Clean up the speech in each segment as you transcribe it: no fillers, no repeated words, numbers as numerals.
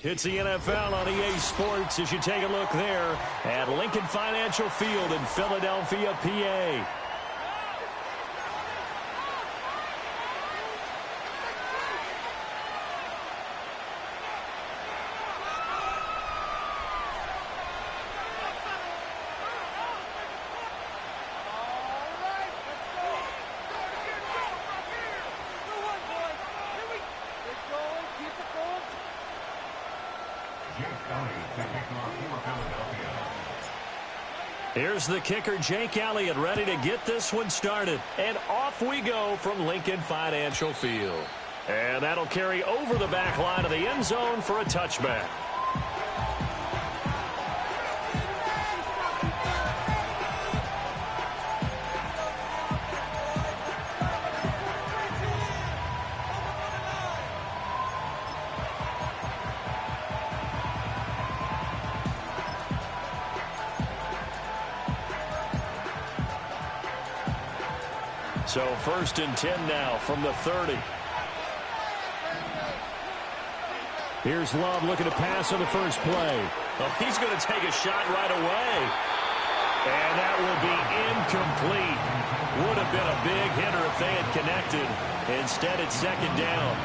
It's the NFL on EA Sports as you take a look there at Lincoln Financial Field in Philadelphia, PA. Here's the kicker, Jake Elliott, ready to get this one started. And off we go from Lincoln Financial Field. And that'll carry over the back line of the end zone for a touchback. So 1st and 10 now from the 30. Here's Love looking to pass on the first play. Oh, he's going to take a shot right away. And that will be incomplete. Would have been a big hitter if they had connected. Instead, it's 2nd down.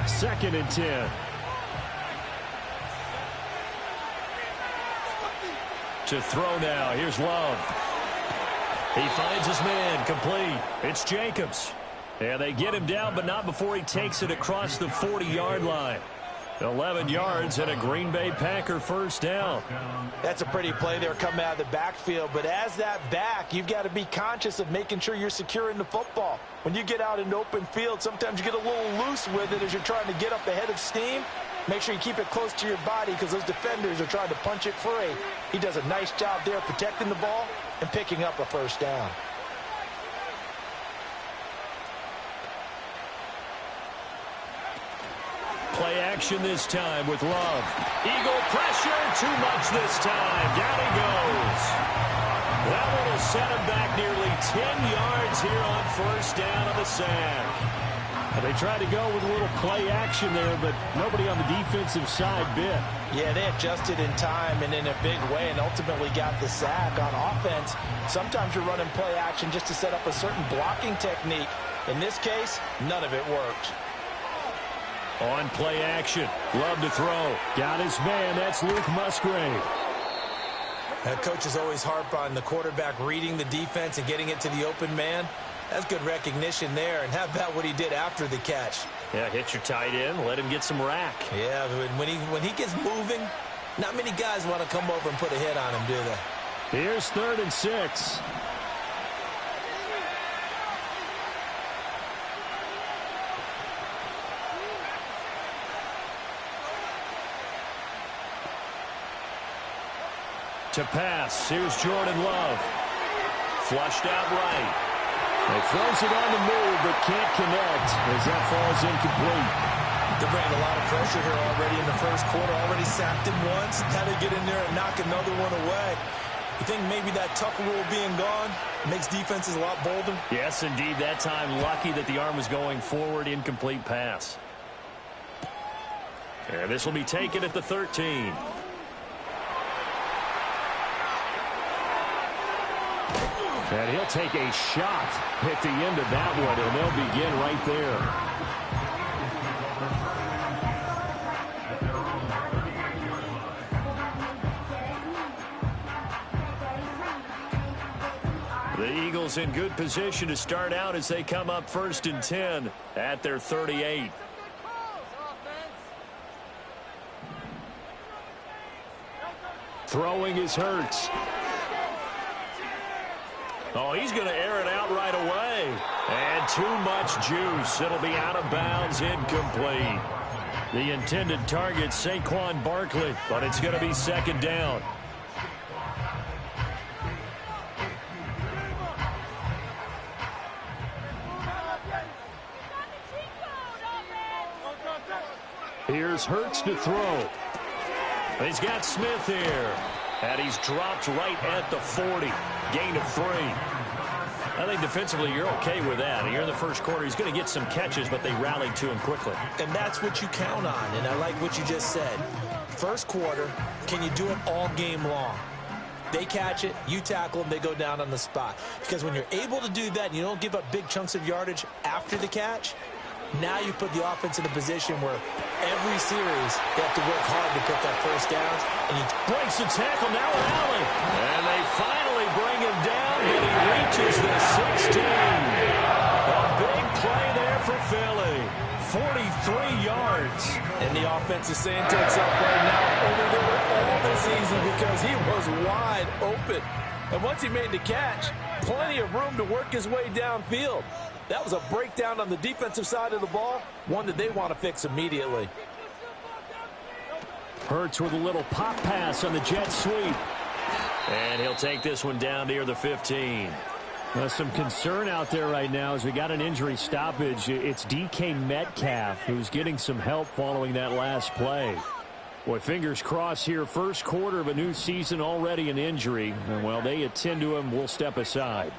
Second and 10. To throw now. Here's Love. He finds his man. Complete. It's Jacobs. And they get him down, but not before he takes it across the 40-yard line. 11 yards and a Green Bay Packer first down. That's a pretty play there coming out of the backfield. But as that back, you've got to be conscious of making sure you're securing the football. When you get out in open field, sometimes you get a little loose with it as you're trying to get up the head of steam. Make sure you keep it close to your body because those defenders are trying to punch it free. He does a nice job there protecting the ball and picking up a first down. Play action this time with Love. Eagle pressure, too much this time. Down he goes. That one will set him back nearly 10 yards here on first down on the sack. And they tried to go with a little play action there, but nobody on the defensive side bit. Yeah, they adjusted in time and in a big way and ultimately got the sack. On offense, sometimes you're running play action just to set up a certain blocking technique. In this case, none of it worked. On play action, Love to throw. Got his man, that's Luke Musgrave. Coaches always harp on the quarterback reading the defense and getting it to the open man. That's good recognition there. And how about what he did after the catch? Yeah, hit your tight end, let him get some rack. Yeah, when he gets moving, not many guys want to come over and put a hit on him, do they? Here's 3rd and 6. To pass, here's Jordan Love. Flushed out right. He throws it on the move, but can't connect as that falls incomplete. They're bringing a lot of pressure here already in the first quarter. Already sacked him once. How to get in there and knock another one away. You think maybe that Tucker rule being gone makes defenses a lot bolder? Yes, indeed. That time, lucky that the arm was going forward. Incomplete pass. And this will be taken at the 13. And he'll take a shot at the end of that one, and they'll begin right there. The Eagles in good position to start out as they come up 1st and 10 at their 38. Throwing is Hurts. Oh, he's going to air it out right away. And too much juice. It'll be out of bounds, incomplete. The intended target, Saquon Barkley, but it's going to be 2nd down. Here's Hurts to throw. He's got Smith here. And he's dropped right at the 40. Gain of 3. I think defensively you're okay with that. Here in the first quarter, he's going to get some catches, but they rallied to him quickly. And that's what you count on, and I like what you just said. First quarter, can you do it all game long? They catch it, you tackle them, they go down on the spot. Because when you're able to do that and you don't give up big chunks of yardage after the catch, now you put the offense in a position where every series they have to work hard to pick up first downs. And he breaks the tackle, now an alley. And they finally bring him down, but he reaches the 16. A big play there for Philly. 43 yards. And the offense is saying to itself right now, only they were all this easy because he was wide open. And once he made the catch, plenty of room to work his way downfield. That was a breakdown on the defensive side of the ball, one that they want to fix immediately. Hurts with a little pop pass on the jet sweep. And he'll take this one down near the 15. Some concern out there right now as we got an injury stoppage. It's DK Metcalf who's getting some help following that last play. Boy, fingers crossed here. First quarter of a new season, already an injury. And while they attend to him, we'll step aside.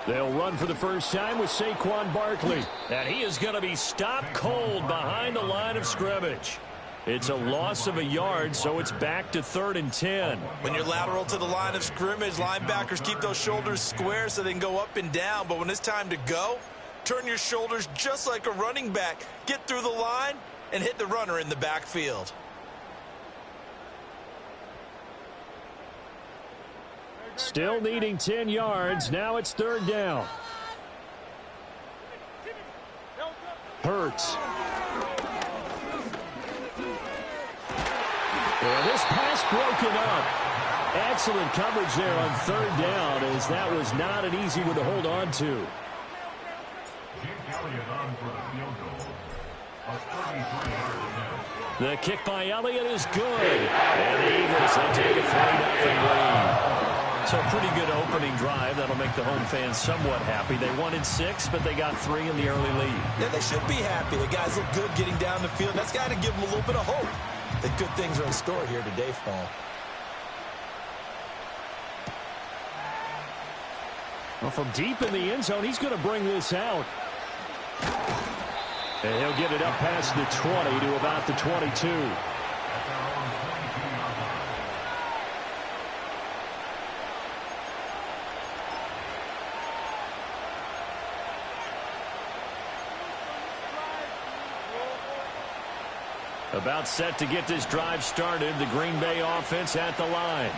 They'll run for the first time with Saquon Barkley. And he is going to be stopped cold behind the line of scrimmage. It's a loss of a yard, so it's back to 3rd and 10. When you're lateral to the line of scrimmage, linebackers keep those shoulders square so they can go up and down. But when it's time to go, turn your shoulders just like a running back. Get through the line and hit the runner in the backfield. Still needing 10 yards. Now it's 3rd down. Hurts. And this pass broken up. Excellent coverage there on 3rd down, as that was not an easy one to hold on to. The kick by Elliott is good. And the Eagles, they take a 3-0 lead. So a pretty good opening drive. That'll make the home fans somewhat happy. They wanted 6, but they got 3 in the early lead. Yeah, they should be happy. The guys look good getting down the field. That's got to give them a little bit of hope that good things are in store here today for them. Well, from deep in the end zone, he's going to bring this out. And he'll get it up past the 20 to about the 22. About set to get this drive started. The Green Bay offense at the line.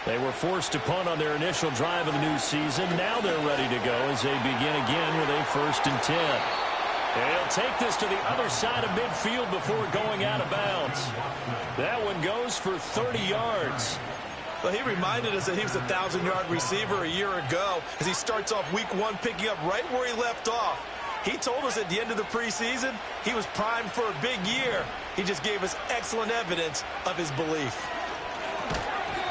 They were forced to punt on their initial drive of the new season. Now they're ready to go as they begin again with a 1st and 10. And he'll take this to the other side of midfield before going out of bounds. That one goes for 30 yards. Well, he reminded us that he was a 1,000-yard receiver a year ago as he starts off week 1 picking up right where he left off. He told us at the end of the preseason he was primed for a big year. He just gave us excellent evidence of his belief.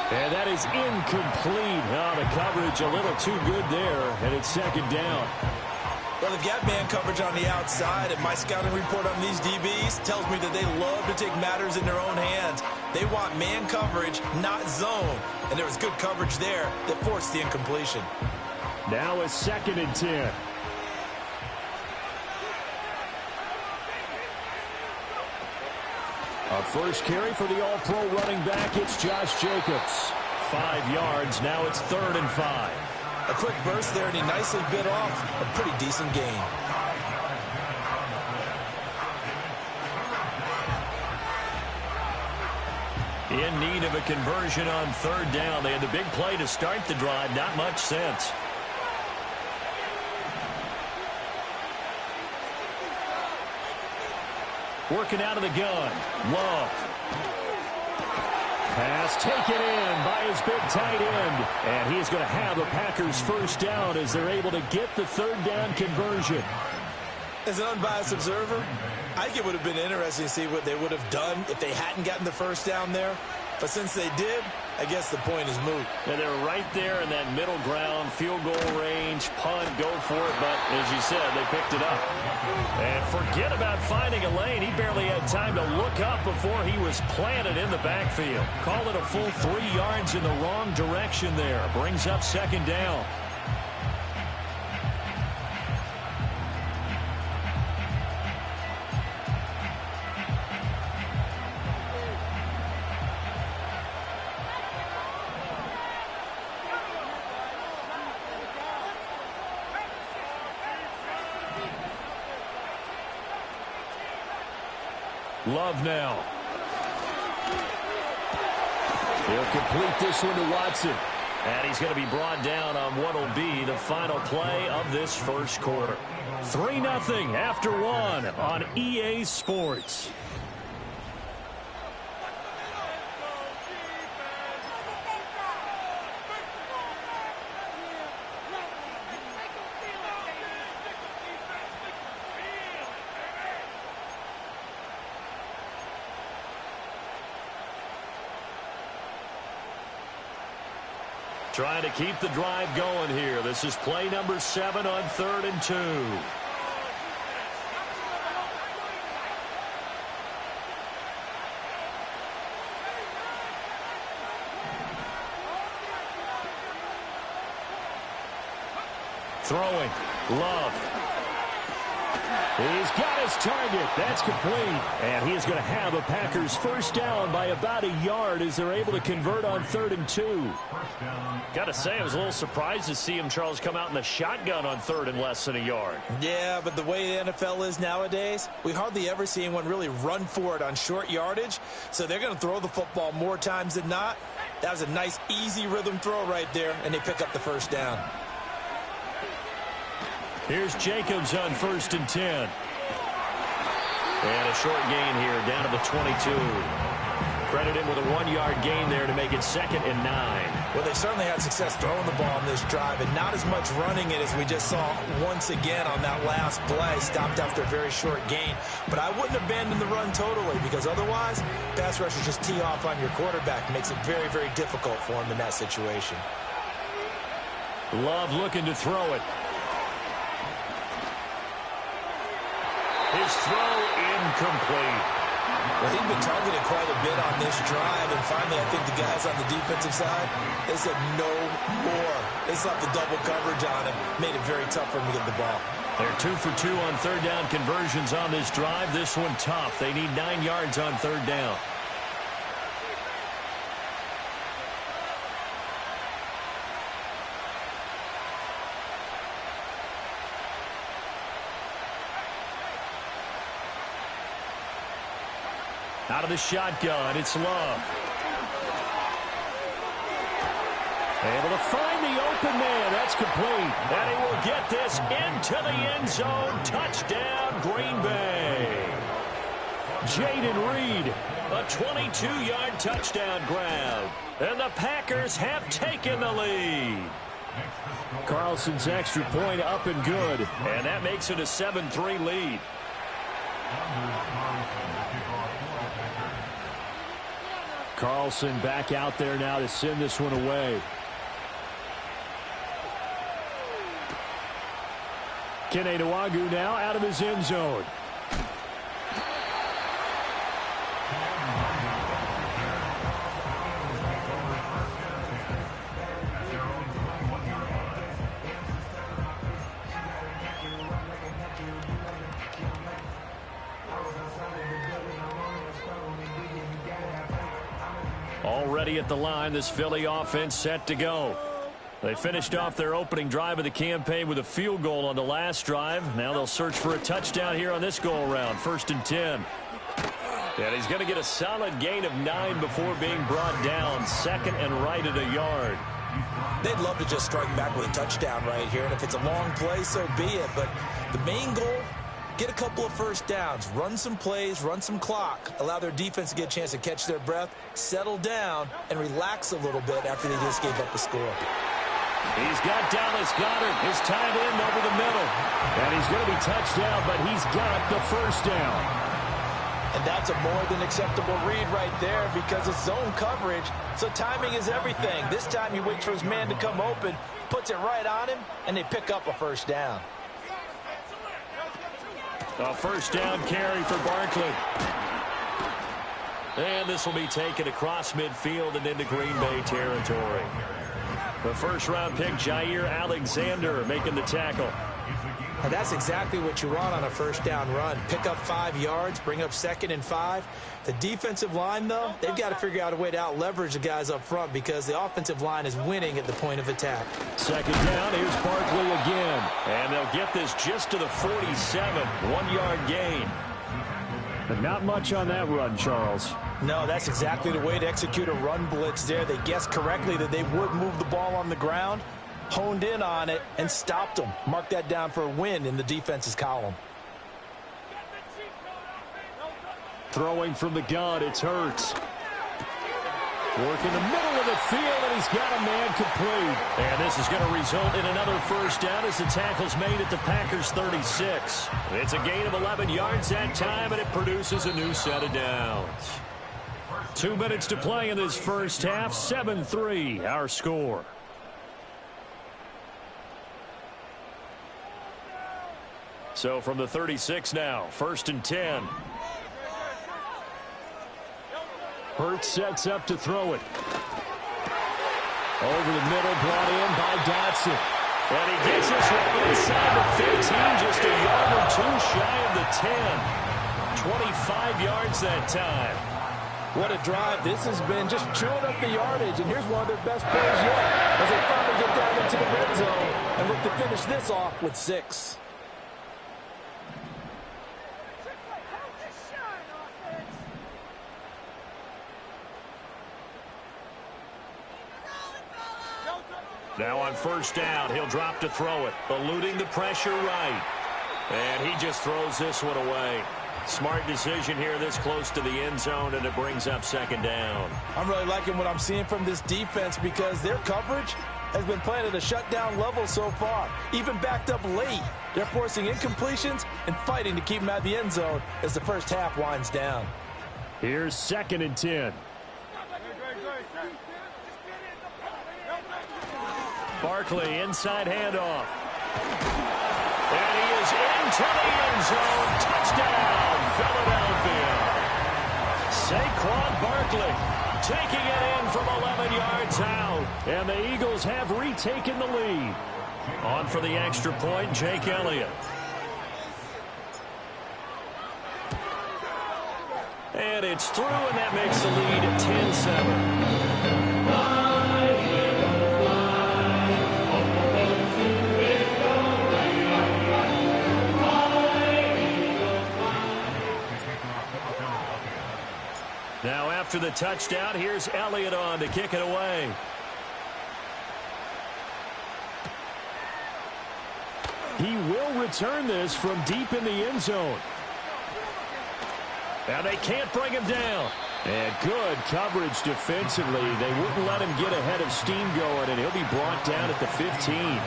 And that is incomplete. Oh, the coverage a little too good there, and it's 2nd down. Well, they've got man coverage on the outside, and my scouting report on these DBs tells me that they love to take matters in their own hands. They want man coverage, not zone. And there was good coverage there that forced the incompletion. Now a 2nd and 10. A first carry for the all-pro running back. It's Josh Jacobs. 5 yards. Now it's 3rd and 5. A quick burst there, and he nicely bit off a pretty decent gain. In need of a conversion on 3rd down. They had the big play to start the drive. Not much sense. Working out of the gun. Love. Pass taken in by his big tight end. And he's going to have the Packers 1st down as they're able to get the 3rd down conversion. As an unbiased observer, I think it would have been interesting to see what they would have done if they hadn't gotten the 1st down there. But since they did, I guess the point is moot. And they're right there in that middle ground, field goal range, punt, go for it. But as you said, they picked it up. And forget about finding a lane. He barely had time to look up before he was planted in the backfield. Call it a full 3 yards in the wrong direction there. Brings up second down. Love now. He'll complete this one to Watson. And he's going to be brought down on what will be the final play of this first quarter. 3-0 after 1 on EA Sports. Trying to keep the drive going here. This is play number 7 on 3rd and 2. Throwing. Love. He's got his target. That's complete. And he is going to have a Packers first down by about a yard as they're able to convert on 3rd and 2. Got to say, I was a little surprised to see him, Charles, come out in the shotgun on 3rd and less than a yard. Yeah, but the way the NFL is nowadays, we hardly ever see anyone really run for it on short yardage. So they're going to throw the football more times than not. That was a nice, easy rhythm throw right there, and they pick up the first down. Here's Jacobs on 1st and 10. And a short gain here down to the 22. Credit him with a 1-yard gain there to make it 2nd and 9. Well, they certainly had success throwing the ball in this drive and not as much running it as we just saw once again on that last play. Stopped after a very short gain. But I wouldn't abandon the run totally because otherwise, pass rushers just tee off on your quarterback. Makes it very, very difficult for him in that situation. Love looking to throw it. His throw incomplete. Well, he'd been targeted quite a bit on this drive, and finally I think the guys on the defensive side, they said no more. They slapped the double coverage on him, made it very tough for him to get the ball. They're 2 for 2 on 3rd down conversions on this drive. This one tough. They need 9 yards on 3rd down. Out of the shotgun, it's Love. Able to find the open man. That's complete. And he will get this into the end zone. Touchdown, Green Bay. Jaden Reed, a 22-yard touchdown grab. And the Packers have taken the lead. Carlson's extra point up and good. And that makes it a 7-3 lead. Carlson back out there now to send this one away. Kene Nwangwu now out of his end zone. Already at the line, this Philly offense set to go. They finished off their opening drive of the campaign with a field goal on the last drive. Now they'll search for a touchdown here on this go-around. 1st and 10. And he's going to get a solid gain of 9 before being brought down. 2nd and right at a yard. They'd love to just strike back with a touchdown right here. And if it's a long play, so be it. But the main goal, get a couple of first downs, run some plays, run some clock, allow their defense to get a chance to catch their breath, settle down, and relax a little bit after they just gave up a score. He's got Dallas Goedert, his tight end over the middle. And he's going to be touched down, but he's got the first down. And that's a more than acceptable read right there because it's zone coverage, so timing is everything. This time he waits for his man to come open, puts it right on him, and they pick up a first down. A first down carry for Barkley. And this will be taken across midfield and into Green Bay territory. The first-round pick, Jair Alexander, making the tackle. And that's exactly what you want on a first down run. Pick up 5 yards, bring up 2nd and 5. The defensive line, though, they've got to figure out a way to out-leverage the guys up front because the offensive line is winning at the point of attack. Second down, here's Barkley again. And they'll get this just to the 47, 1-yard gain. But not much on that run, Charles. No, that's exactly the way to execute a run blitz there. They guessed correctly that they would move the ball on the ground, honed in on it, and stopped them. Mark that down for a win in the defense's column. Throwing from the gun, it's Hurts. Working the middle of the field, and he's got a man complete. And this is going to result in another first down as the tackle's made at the Packers' 36. It's a gain of 11 yards that time, and it produces a new set of downs. 2 minutes to play in this first half. 7-3, our score. So from the 36 now, 1st and 10. Hurts sets up to throw it. Over the middle, brought in by Dotson. And he gets this one inside the 15, just a yard or 2 shy of the 10. 25 yards that time. What a drive. This has been just chewing up the yardage, and here's one of their best plays yet as they finally get down into the red zone and look to finish this off with 6. Now on first down, he'll drop to throw it, eluding the pressure right. And he just throws this one away. Smart decision here this close to the end zone, and it brings up 2nd down. I'm really liking what I'm seeing from this defense because their coverage has been playing at a shutdown level so far. Even backed up late, they're forcing incompletions and fighting to keep them out of the end zone as the first half winds down. Here's 2nd and 10. Barkley, inside handoff. And he is into the end zone. Touchdown, Philadelphia. Saquon Barkley taking it in from 11 yards out. And the Eagles have retaken the lead. On for the extra point, Jake Elliott. And it's through, and that makes the lead 10-7. Now after the touchdown, here's Elliott on to kick it away. He will return this from deep in the end zone. Now they can't bring him down. And good coverage defensively. They wouldn't let him get ahead of steam going, and he'll be brought down at the 15.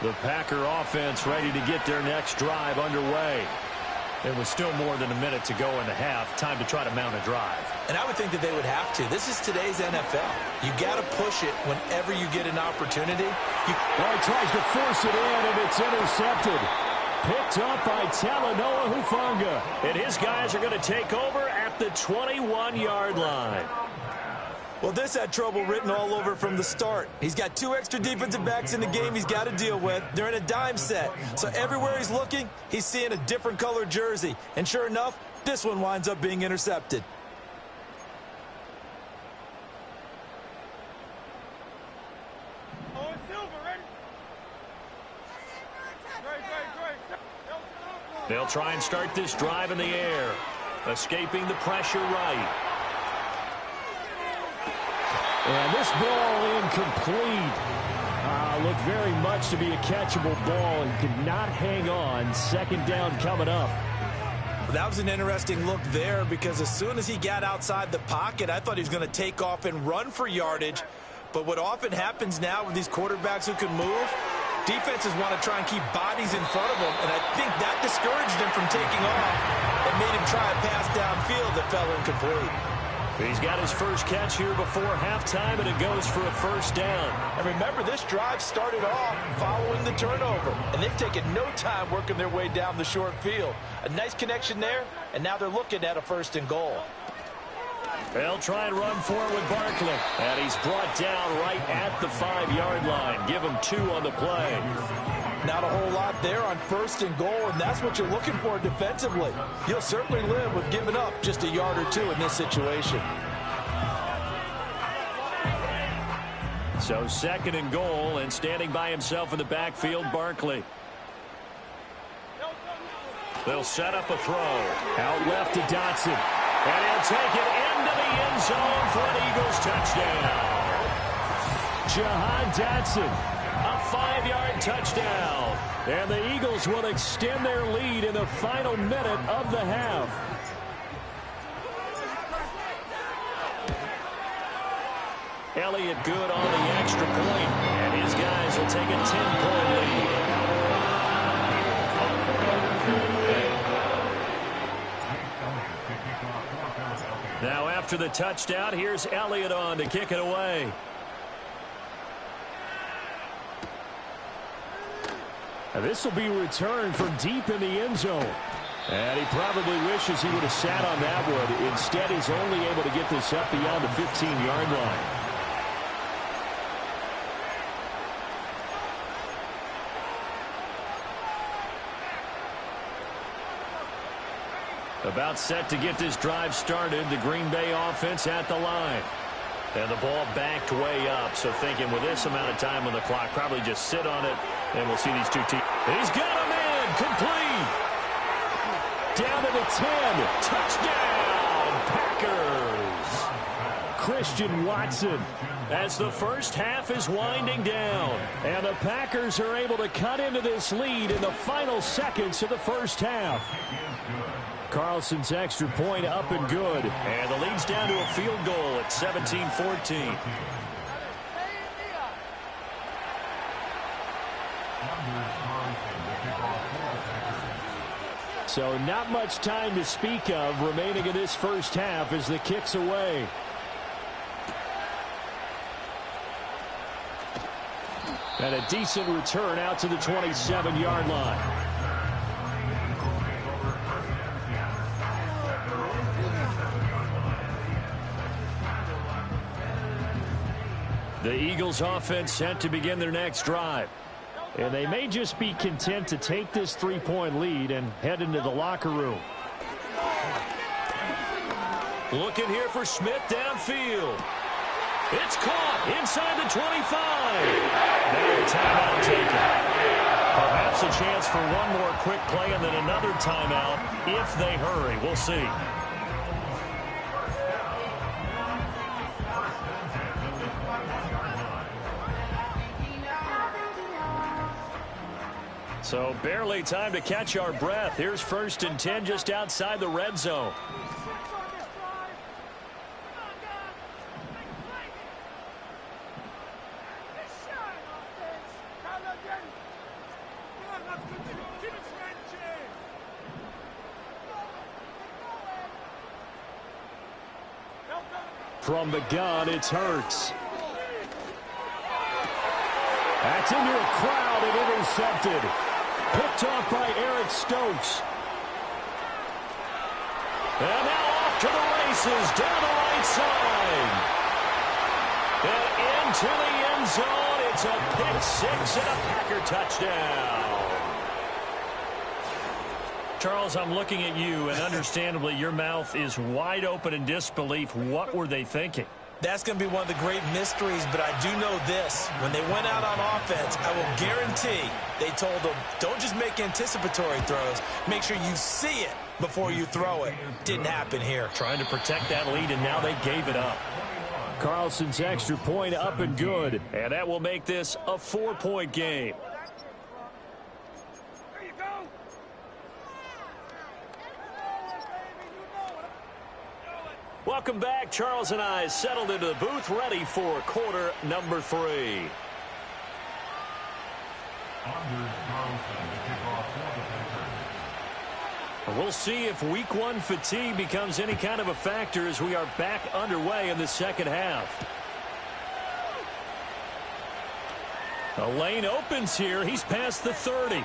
The Packer offense ready to get their next drive underway. There was still more than a minute to go in the half. Time to try to mount a drive. And I would think that they would have to. This is today's NFL. You got to push it whenever you get an opportunity. He tries to force it in, and it's intercepted. Picked up by Talanoa Hufanga. And his guys are going to take over at the 21-yard line. Well, this had trouble written all over from the start. He's got 2 extra defensive backs in the game he's got to deal with. They're in a dime set. So everywhere he's looking, he's seeing a different color jersey. And sure enough, this one winds up being intercepted. They'll try and start this drive in the air. Escaping the pressure right. And this ball incomplete. Looked very much to be a catchable ball and could not hang on. 2nd down coming up. That was an interesting look there because as soon as he got outside the pocket, I thought he was going to take off and run for yardage. But what often happens now with these quarterbacks who can move, defenses want to try and keep bodies in front of them, and I think that discouraged him from taking off and made him try a pass downfield that fell incomplete. He's got his first catch here before halftime, and it goes for a first down. And remember, this drive started off following the turnover, and they've taken no time working their way down the short field. A nice connection there, and now they're looking at a 1st and goal. They'll try and run for it with Barkley. And he's brought down right at the 5-yard line. Give him 2 on the play. Not a whole lot there on 1st and goal, and that's what you're looking for defensively. You'll certainly live with giving up just a yard or 2 in this situation. So 2nd and goal, and standing by himself in the backfield, Barkley. They'll set up a throw. Out left to Dotson. And he'll take it into the end zone for an Eagles touchdown. Jahan Dotson, a 5-yard touchdown. And the Eagles will extend their lead in the final minute of the half. Elliott good on the extra point, and his guys will take a 10-point lead. Now after the touchdown, here's Elliott on to kick it away. And this will be returned from deep in the end zone. And he probably wishes he would have sat on that one. Instead, he's only able to get this up beyond the 15-yard line. About set to get this drive started. The Green Bay offense at the line. And the ball backed way up. So thinking with this amount of time on the clock, probably just sit on it, and we'll see these two teams. He's got him in. Complete. Down to the 10. Touchdown, Packers. Christian Watson. As the first half is winding down. And the Packers are able to cut into this lead in the final seconds of the first half. Carlson's extra point up and good. And the lead's down to a field goal at 17-14. So not much time to speak of remaining in this first half as the kick's away. And a decent return out to the 27-yard line. The Eagles offense set to begin their next drive. And they may just be content to take this 3-point lead and head into the locker room. Looking here for Smith downfield. It's caught inside the 25. Now a timeout taken. Perhaps a chance for one more quick play and then another timeout if they hurry. We'll see. So barely time to catch our breath. Here's 1st and 10 just outside the red zone. From the gun, it's Hurts. That's into a crowd and intercepted. Picked off by Eric Stokes. And now off to the races down the right side. And into the end zone. It's a pick 6 and a Packer touchdown. Charles, I'm looking at you, and understandably your mouth is wide open in disbelief. What were they thinking? That's going to be one of the great mysteries, but I do know this. When they went out on offense, I will guarantee they told them, don't just make anticipatory throws. Make sure you see it before you throw it. Didn't happen here. Trying to protect that lead, and now they gave it up. Carlson's extra point up and good, and that will make this a 4-point game. Welcome back. Charles and I settled into the booth, ready for quarter number 3. We'll see if week 1 fatigue becomes any kind of a factor as we are back underway in the second half. The lane opens here. He's past the 30.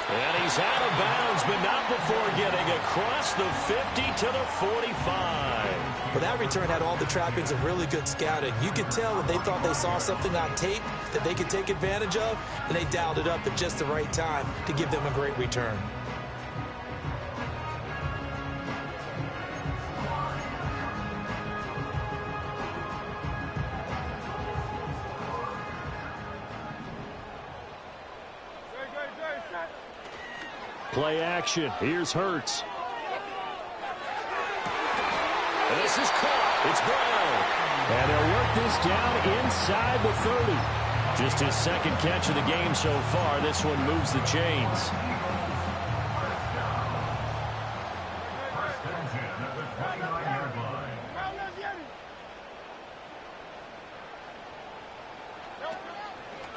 And he's out of bounds, but not before getting across the 50 to the 45. Well, that return had all the trappings of really good scouting. You could tell that they thought they saw something on tape that they could take advantage of, and they dialed it up at just the right time to give them a great return. Play action. Here's Hurts. This is caught. It's Brown. And they'll work this down inside the 30. Just his second catch of the game so far. This one moves the chains.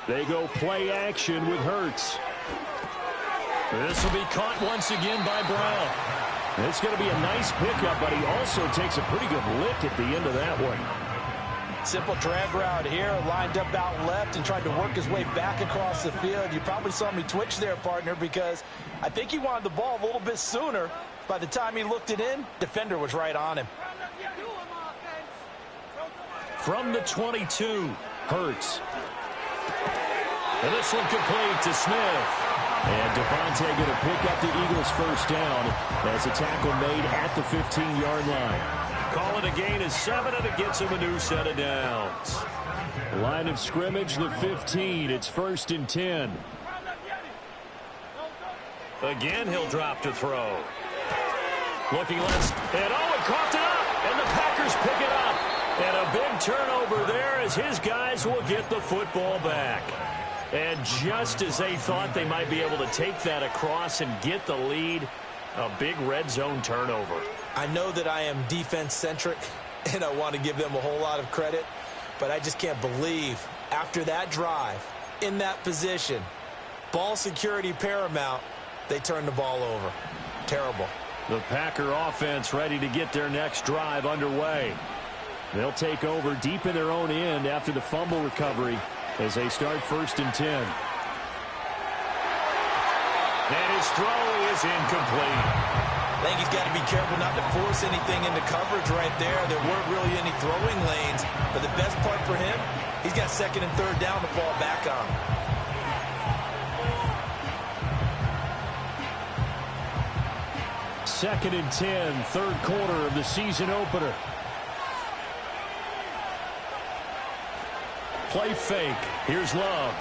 They go play action with Hurts. This will be caught once again by Brown. It's going to be a nice pickup, but he also takes a pretty good lick at the end of that one. Simple drag route here, lined up out left and tried to work his way back across the field. You probably saw me twitch there, partner, because I think he wanted the ball a little bit sooner. By the time he looked it in, defender was right on him. From the 22, Hurts. And this one complete to Smith. And Devontae going to pick up the Eagles' first down as a tackle made at the 15-yard line. Call it a gain of 7, and it gets him a new set of downs. Line of scrimmage, the 15. It's 1st and 10. Again, he'll drop to throw. Looking left, and Owen coughed it up, and the Packers pick it up. And a big turnover there as his guys will get the football back. And just as they thought they might be able to take that across and get the lead, a big red zone turnover. I know that I am defense-centric, and I want to give them a whole lot of credit, but I just can't believe after that drive, in that position, ball security paramount, they turned the ball over. Terrible. The Packer offense ready to get their next drive underway. They'll take over deep in their own end after the fumble recovery as they start 1st and 10. And his throw is incomplete. I think he's got to be careful not to force anything into coverage right there. There weren't really any throwing lanes, but the best part for him, he's got 2nd and 3rd down to fall back on. Second and 10, 3rd quarter of the season opener. Play fake. Here's Love.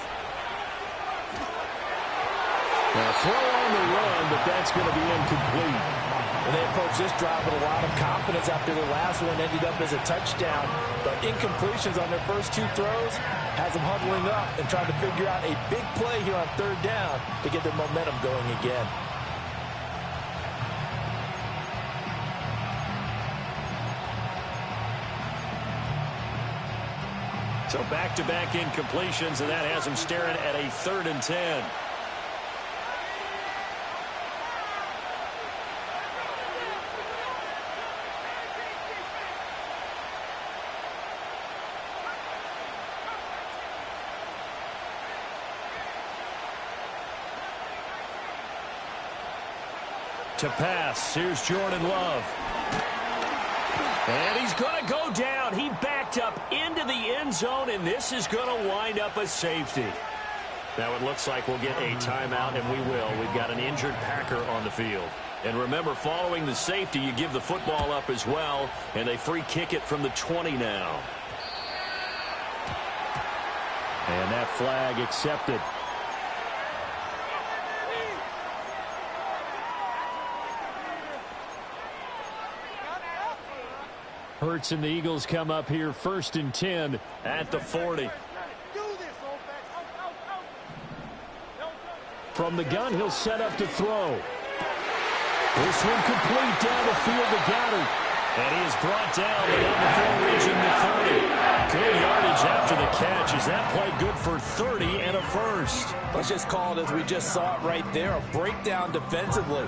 Now throw on the run, but that's going to be incomplete. And they approach this drive with a lot of confidence after their last one ended up as a touchdown. But incompletions on their first 2 throws has them huddling up and trying to figure out a big play here on 3rd down to get their momentum going again. So back-to-back incompletions, and that has him staring at a 3rd and 10. To pass, here's Jordan Love. And he's going to go down. He backed up into the end zone, and this is going to wind up a safety. Now it looks like we'll get a timeout, and we will. We've got an injured Packer on the field. And remember, following the safety, you give the football up as well, and they free kick it from the 20 now. And that flag accepted. Hurts and the Eagles come up here 1st and 10 at the 40. From the gun, he'll set up to throw. This one complete down the field to Goddard. And he is brought down, but not before reaching the 30. Good yardage after the catch. Is that play good for 30 and a first? Let's just call it as we just saw it right there, a breakdown defensively.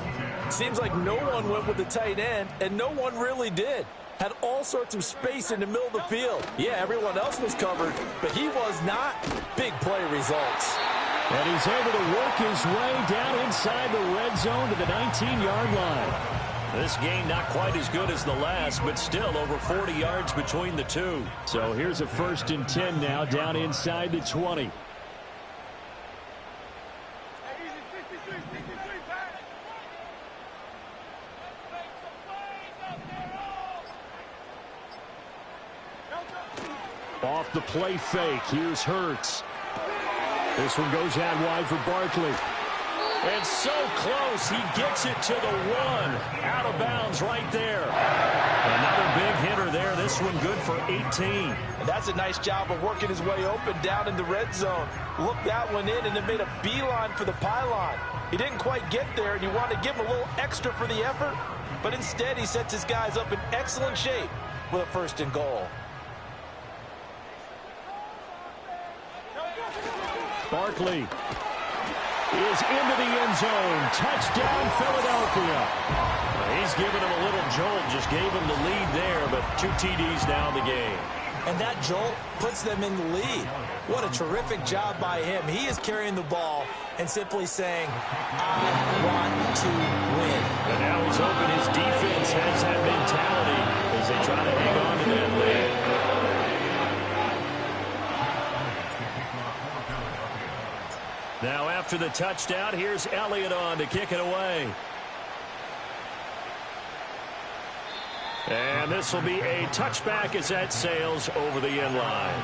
Seems like no one went with the tight end, and no one really did. Had all sorts of space in the middle of the field. Yeah, everyone else was covered, but he was not. Big play results. And he's able to work his way down inside the red zone to the 19-yard line. This game not quite as good as the last, but still over 40 yards between the two. So here's a 1st and 10 now down inside the 20. Off the play fake, here's Hurts. This one goes out wide for Barkley. And so close, he gets it to the 1. Out of bounds right there. Another big hitter there. This one good for 18. And that's a nice job of working his way open down in the red zone. Looked that one in and then made a beeline for the pylon. He didn't quite get there, and you want to give him a little extra for the effort. But instead, he sets his guys up in excellent shape with a 1st and goal. Barkley is into the end zone. Touchdown, Philadelphia. He's giving him a little jolt. Just gave him the lead there, but 2 TDs now in the game. And that jolt puts them in the lead. What a terrific job by him. He is carrying the ball and simply saying, I want to win. And now he's open. His defense has that mentality as they try to hang on to that lead. Now after the touchdown, here's Elliott on to kick it away. And this will be a touchback as that sails over the end line.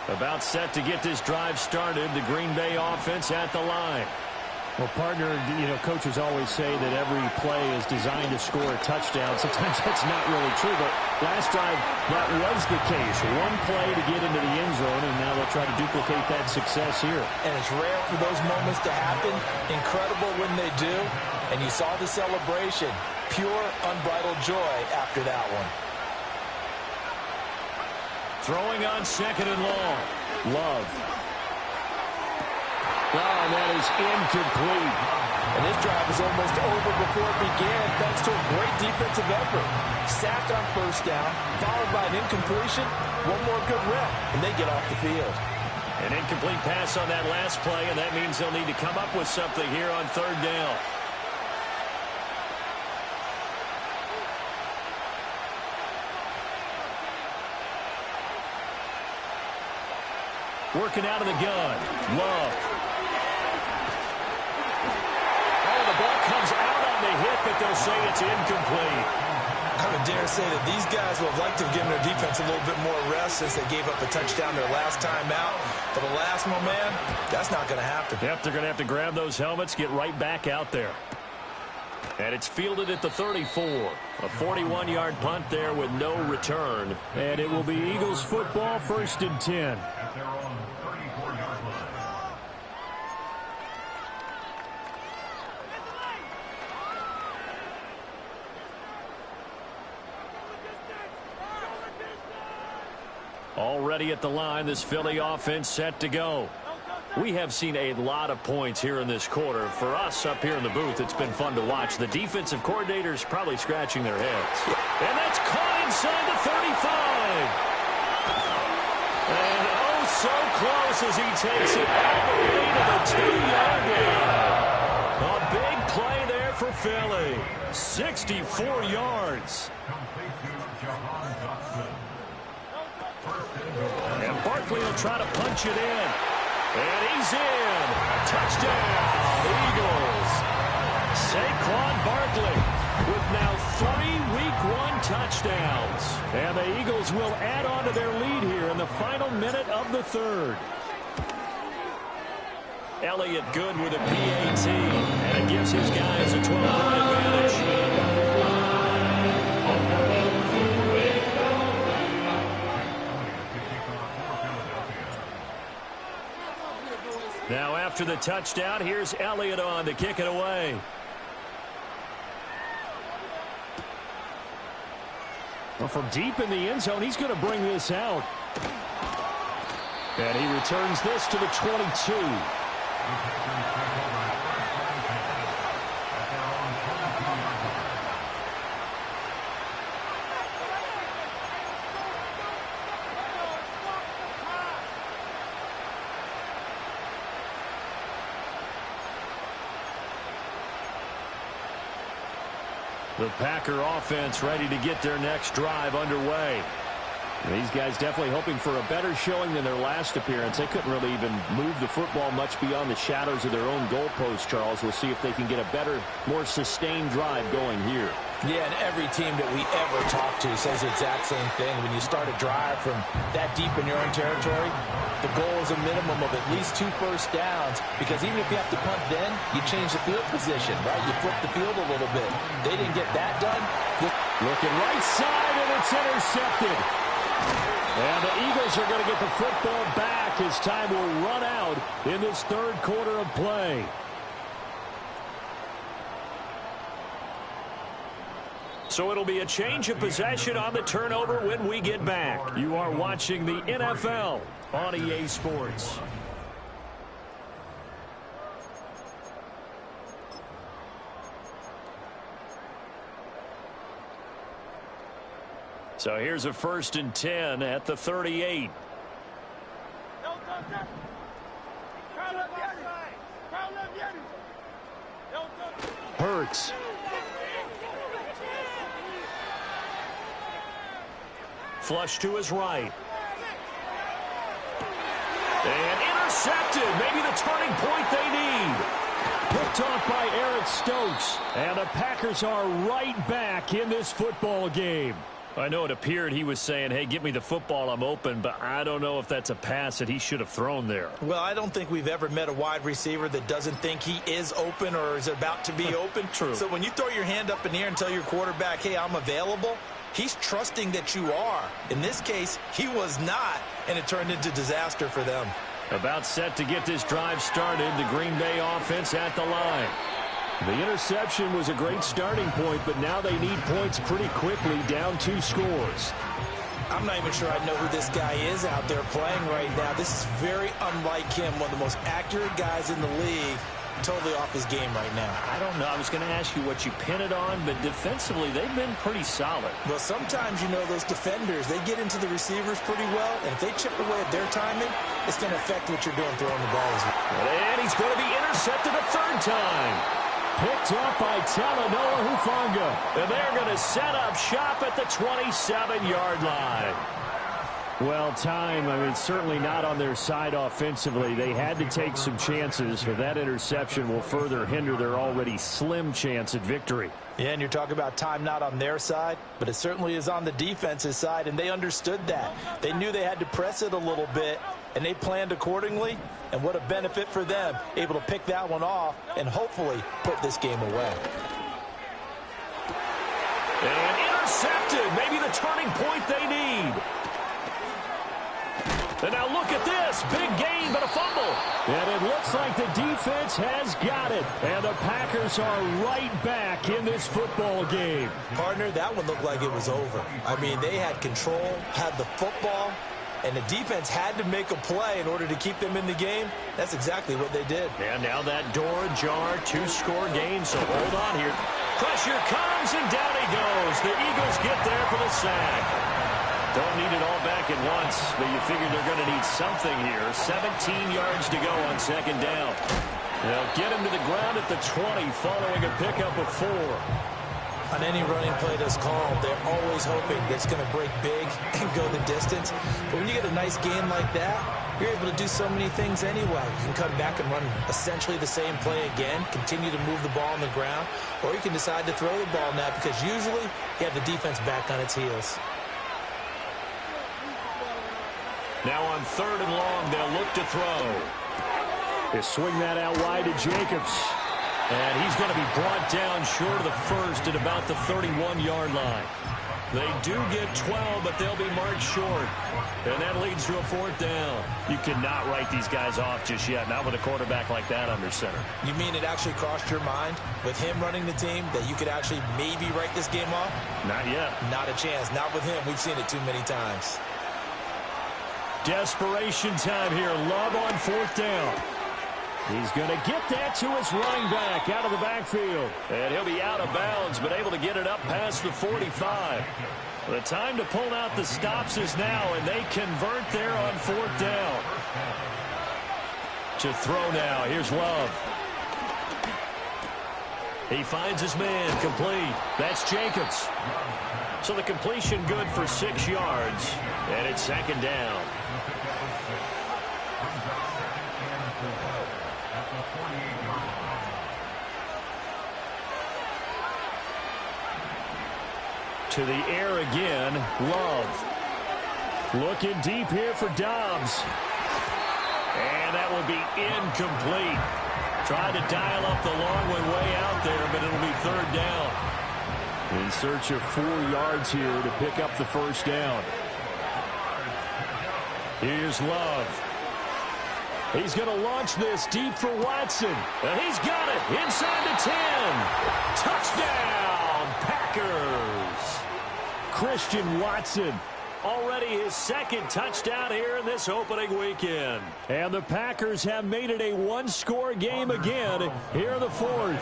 About set to get this drive started. The Green Bay offense at the line. Well, partner, coaches always say that every play is designed to score a touchdown. Sometimes that's not really true, but last drive, that was the case. One play to get into the end zone, and now they'll try to duplicate that success here. And it's rare for those moments to happen. Incredible when they do. And you saw the celebration. Pure, unbridled joy after that one. Throwing on 2nd and long. Love. Oh, and that is incomplete. And this drive was almost over before it began thanks to a great defensive effort. Sack on 1st down, followed by an incompletion. One more good rep, and they get off the field. An incomplete pass on that last play, and that means they'll need to come up with something here on 3rd down. Working out of the gun. Love. Oh, the ball comes out on the hit, but they'll say it's incomplete. I would dare say that these guys would have liked to have given their defense a little bit more rest since they gave up a touchdown their last time out. For the last one, man, that's not going to happen. Yep, they're going to have to grab those helmets, get right back out there. And it's fielded at the 34. A 41-yard punt there with no return. And it will be Eagles football, 1st and 10. Already at the line, this Philly offense set to go. We have seen a lot of points here in this quarter. For us up here in the booth, it's been fun to watch. The defensive coordinators probably scratching their heads. And that's caught inside the 35. And oh, so close as he takes it all the way to the 2-yard line. A big play there for Philly. 64 yards. And Barkley will try to punch it in. And he's in. Touchdown, Eagles. Saquon Barkley with now 3 Week 1 touchdowns. And the Eagles will add on to their lead here in the final minute of the 3rd. Elliott good with a PAT. And it gives his guys a 12-point advantage. after the touchdown. Here's Elliott on to kick it away. Well, from deep in the end zone, he's going to bring this out. And he returns this to the 22. The Packer offense ready to get their next drive underway. These guys definitely hoping for a better showing than their last appearance. They couldn't really even move the football much beyond the shadows of their own goalpost, Charles. We'll see if they can get a better, more sustained drive going here. Yeah, and every team that we ever talk to says the exact same thing. When you start a drive from that deep in your own territory, the goal is a minimum of at least 2 first downs, because even if you have to punt then, you change the field position, right? You flip the field a little bit. They didn't get that done. Looking right side, and it's intercepted. And the Eagles are going to get the football back as time will run out in this third quarter of play. So it'll be a change of possession on the turnover when we get back. You are watching the NFL on EA Sports. So here's a 1st and 10 at the 38. Hurts. Flush to his right. And intercepted. Maybe the turning point they need. Picked off by Eric Stokes. And the Packers are right back in this football game. I know it appeared he was saying, hey, give me the football, I'm open, but I don't know if that's a pass that he should have thrown there. Well, I don't think we've ever met a wide receiver that doesn't think he is open or is about to be open. True. So when you throw your hand up in the air and tell your quarterback, hey, I'm available, he's trusting that you are. In this case, he was not, and it turned into disaster for them. About set to get this drive started, the Green Bay offense at the line. The interception was a great starting point, but now they need points pretty quickly, down 2 scores. I'm not even sure I know who this guy is out there playing right now. This is very unlike him, one of the most accurate guys in the league. Totally off his game right now. I don't know. I was going to ask you what you pin it on, but defensively, they've been pretty solid. Well, sometimes, you know, those defenders, they get into the receivers pretty well, and if they chip away at their timing, it's going to affect what you're doing throwing the ball as well. And he's going to be intercepted a 3rd time. Picked up by Talanoa Hufanga. And they're going to set up shop at the 27-yard line. Well, time, I mean, certainly not on their side offensively. They had to take some chances, but that interception will further hinder their already slim chance at victory. Yeah, and you're talking about time not on their side, but it certainly is on the defense's side, and they understood that. They knew they had to press it a little bit, and they planned accordingly, and what a benefit for them, able to pick that one off and hopefully put this game away. And intercepted, maybe the turning point they need. And now look at this, big gain, but a fumble. And it looks like the defense has got it. And the Packers are right back in this football game. Partner, that one looked like it was over. I mean, they had control, had the football, and the defense had to make a play in order to keep them in the game. That's exactly what they did. And now that door ajar, 2-score game, so hold on here. Pressure comes, and down he goes. The Eagles get there for the sack. Don't need it all back at once, but you figure they're going to need something here. 17 yards to go on 2nd down. They'll get him to the ground at the 20 following a pickup of 4. On any running play that's called, they're always hoping that it's going to break big and go the distance. But when you get a nice game like that, you're able to do so many things anyway. You can come back and run essentially the same play again, continue to move the ball on the ground, or you can decide to throw the ball now because usually you have the defense back on its heels. Now on 3rd and long, they'll look to throw. They swing that out wide to Jacobs. And he's going to be brought down short of the 1st at about the 31-yard line. They do get 12, but they'll be marked short. And that leads to a 4th down. You cannot write these guys off just yet, not with a quarterback like that under center. You mean it actually crossed your mind with him running the team that you could actually maybe write this game off? Not yet. Not a chance. Not with him. We've seen it too many times. Desperation time here. Love on 4th down. He's going to get that to his running back out of the backfield. And he'll be out of bounds, but able to get it up past the 45. The time to pull out the stops is now, and they convert there on 4th down. To throw now. Here's Love. He finds his man, complete. That's Jacobs. So the completion good for 6 yards, and it's 2nd down. To the air again, Love. Looking deep here for Dobbs. And that will be incomplete. Tried to dial up the long one way out there, but it'll be 3rd down. In search of 4 yards here to pick up the 1st down. Here's Love. He's going to launch this deep for Watson. And he's got it inside the 10. Touchdown, Packers. Christian Watson, already his 2nd touchdown here in this opening weekend. And the Packers have made it a 1-score game again here in the 4th.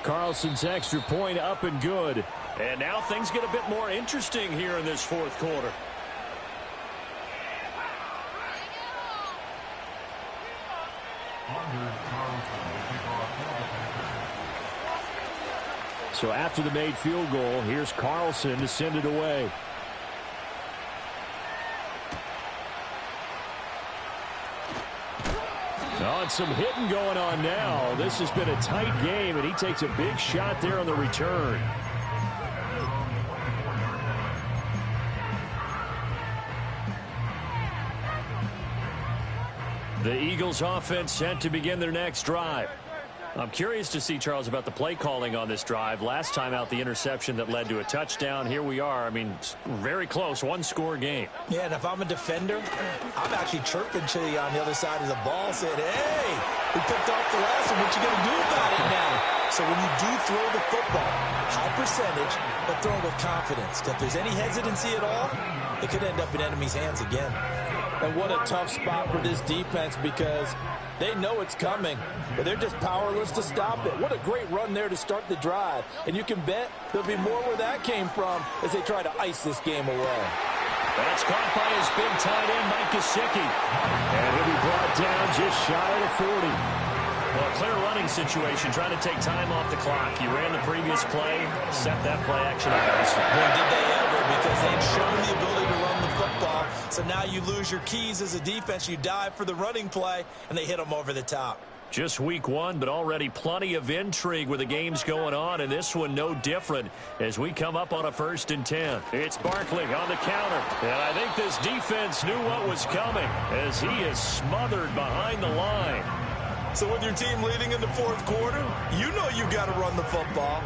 Carlson's extra point up and good. And now things get a bit more interesting here in this 4th quarter. So after the made field goal, here's Carlson to send it away. Oh, and some hitting going on now. This has been a tight game, and he takes a big shot there on the return. The Eagles offense set to begin their next drive. I'm curious to see, Charles, about the play calling on this drive. Last time out, the interception that led to a touchdown. Here we are. I mean, very close, 1-score game. Yeah, and if I'm a defender, I'm actually chirping to you on the other side of the ball, saying, hey, we picked off the last one. What you going to do about it now? So when you do throw the football, high percentage, but throw it with confidence. If there's any hesitancy at all, it could end up in enemy's hands again. And what a tough spot for this defense, because they know it's coming, but they're just powerless to stop it. What a great run there to start the drive. And you can bet there'll be more where that came from as they try to ice this game away. That's caught by his big tight end, Mike Gesicki. And he'll be brought down just shy of the 40. Well, a clear running situation, trying to take time off the clock. You ran the previous play, set that play action up nicely. Boy, did they ever, because they had shown the ability to run the football. So now you lose your keys as a defense. You dive for the running play, and they hit them over the top. Just week 1, but already plenty of intrigue with the games going on, and this one no different as we come up on a 1st and 10. It's Barkley on the counter, and I think this defense knew what was coming as he is smothered behind the line. So with your team leading in the 4th quarter, you know you've got to run the football.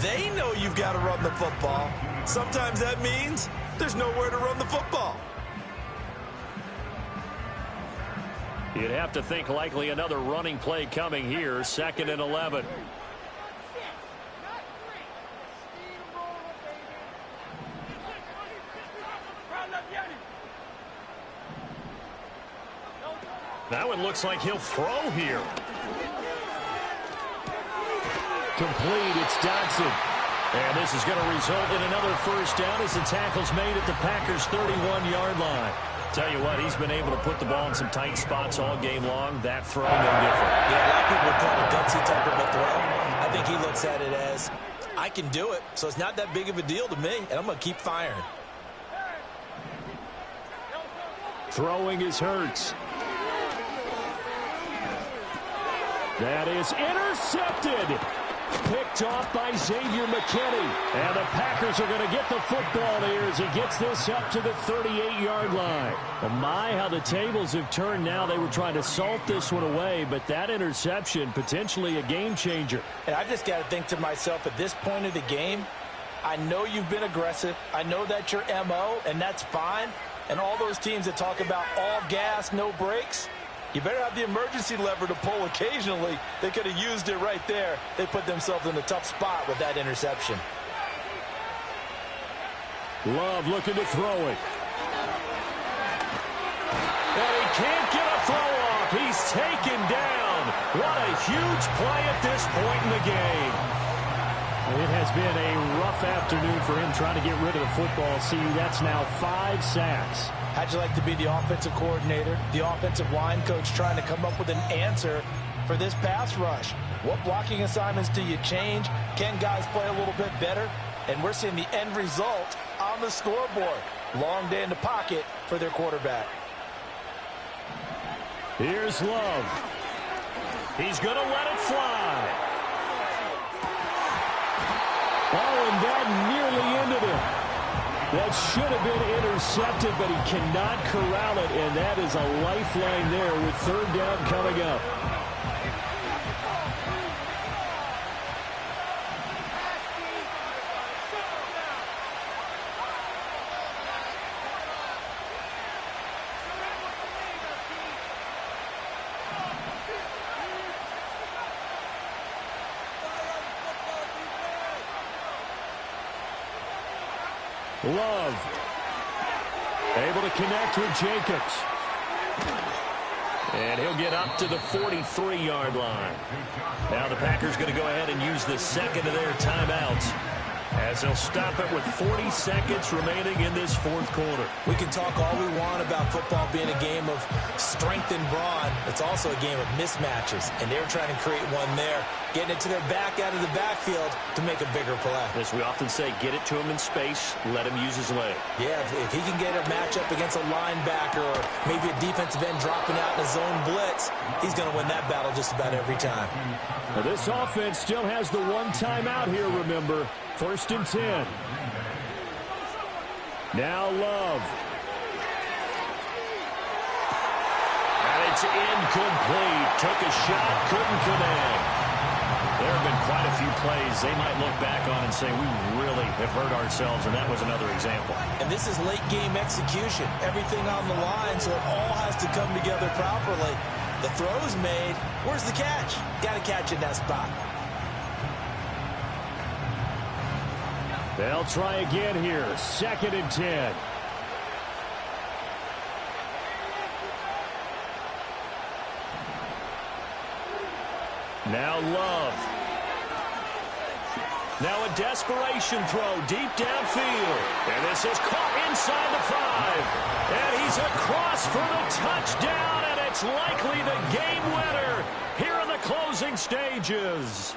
They know you've got to run the football. Sometimes that means there's nowhere to run the football. You'd have to think likely another running play coming here, 2nd and 11. That one looks like he'll throw here. Complete, it's Dodson. And this is going to result in another 1st down as the tackle's made at the Packers' 31-yard line. Tell you what, he's been able to put the ball in some tight spots all game long. That throw, no different. Yeah, a lot of people would call it a gutsy type of a throw. I think he looks at it as, I can do it, so it's not that big of a deal to me, and I'm going to keep firing. Throwing is Hurts. That is intercepted. Picked off by Xavier McKinney. And the Packers are going to get the football here as he gets this up to the 38-yard line. Well, my, how the tables have turned now. They were trying to salt this one away, but that interception, potentially a game changer. And I just got to think to myself, at this point of the game, I know you've been aggressive. I know that's your MO, and that's fine. And all those teams that talk about all gas, no brakes, you better have the emergency lever to pull occasionally. They could have used it right there. They put themselves in a tough spot with that interception. Love looking to throw it. And he can't get a throw off. He's taken down. What a huge play at this point in the game. It has been a rough afternoon for him trying to get rid of the football. See, that's now 5 sacks. How'd you like to be the offensive coordinator, the offensive line coach, trying to come up with an answer for this pass rush? What blocking assignments do you change? Can guys play a little bit better? And we're seeing the end result on the scoreboard. Long day in the pocket for their quarterback. Here's Love. He's going to let it fly. Oh, and that nearly ended it. That should have been intercepted, but he cannot corral it, and that is a lifeline there with 3rd down coming up. Love able to connect with Jacobs. And he'll get up to the 43-yard line. Now the Packers going to go ahead and use the second of their timeouts as they'll stop it with 40 seconds remaining in this 4th quarter. We can talk all we want about football being a game of strength and brawn. It's also a game of mismatches, and they're trying to create one there, getting it to their back out of the backfield to make a bigger play. As we often say, get it to him in space, let him use his leg. Yeah, if he can get a matchup against a linebacker or maybe a defensive end dropping out in a zone blitz, he's going to win that battle just about every time. Now this offense still has the one timeout here, remember. 1st and 10. Now Love. And it's incomplete. Took a shot, couldn't connect. There have been quite a few plays they might look back on and say, we really have hurt ourselves, and that was another example. And this is late game execution. Everything on the line, so it all has to come together properly. The throw's made. Where's the catch? Got to catch in that spot. They'll try again here. 2nd and 10. Now Love. Now a desperation throw deep downfield. And this is caught inside the 5. And he's across for the touchdown, and it's likely the game winner here in the closing stages.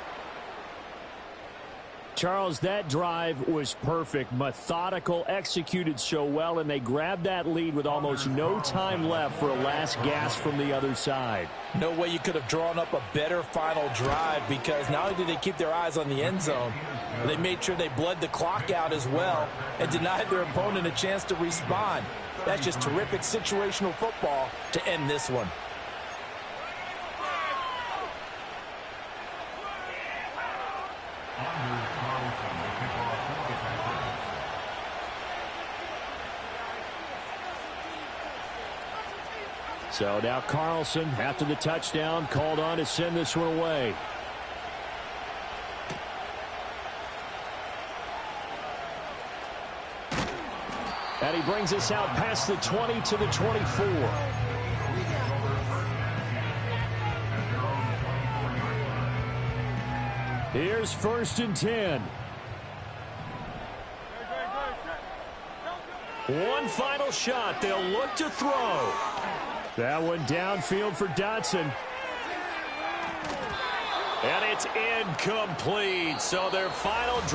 Charles, that drive was perfect, methodical, executed so well, and they grabbed that lead with almost no time left for a last gasp from the other side. No way you could have drawn up a better final drive, because not only did they keep their eyes on the end zone, they made sure they bled the clock out as well and denied their opponent a chance to respond. That's just terrific situational football to end this one. So now Carlson, after the touchdown, called on to send this one away. And he brings us out past the 20 to the 24. Here's 1st and 10. One final shot. They'll look to throw. That one downfield for Dotson. And it's incomplete. So their final drive.